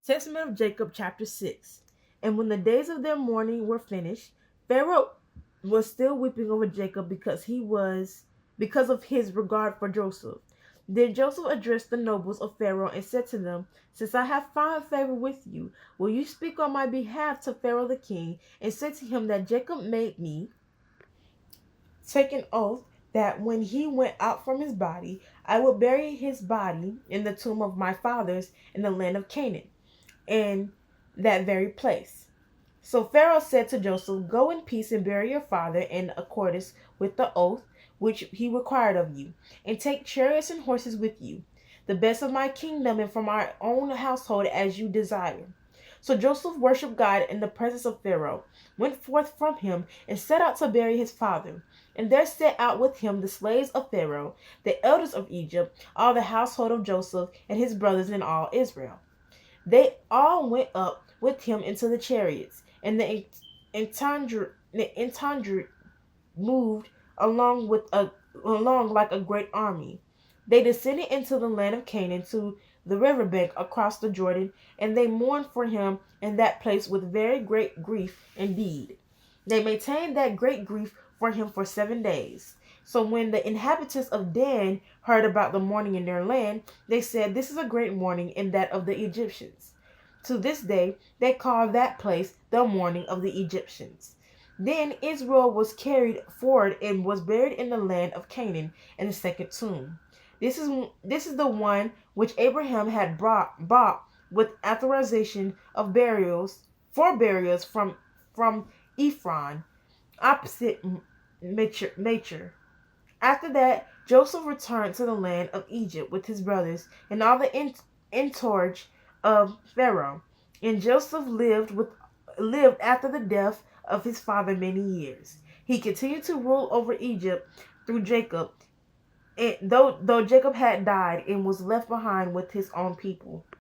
Testament of Jacob, chapter 6. And when the days of their mourning were finished, Pharaoh was still weeping over Jacob because of his regard for Joseph. Then Joseph addressed the nobles of Pharaoh and said to them, "Since I have found favor with you, will you speak on my behalf to Pharaoh the king, and say to him that Jacob made me take an oath that when he went out from his body, I would bury his body in the tomb of my fathers in the land of Canaan, in that very place." So Pharaoh said to Joseph, "Go in peace and bury your father in accordance with the oath which he required of you, and take chariots and horses with you, the best of my kingdom and from our own household as you desire." So Joseph worshipped God in the presence of Pharaoh, went forth from him, and set out to bury his father. And there set out with him the slaves of Pharaoh, the elders of Egypt, all the household of Joseph, and his brothers, and all Israel. They all went up with him into the chariots, and the entendre moved along like a great army. They descended into the land of Canaan to the river bank across the Jordan, and they mourned for him in that place with very great grief indeed. They maintained that great grief for him for 7 days. So when the inhabitants of Dan heard about the mourning in their land, they said, "This is a great mourning in that of the Egyptians." To this day, they call that place the mourning of the Egyptians. Then Israel was carried forward and was buried in the land of Canaan in the second tomb. This is the one which Abraham had bought with authorization of burials from Ephron, opposite Machir. After that, Joseph returned to the land of Egypt with his brothers and all the entourage of Pharaoh. And Joseph lived after the death of his father many years. He continued to rule over Egypt through Jacob, and though Jacob had died and was left behind with his own people.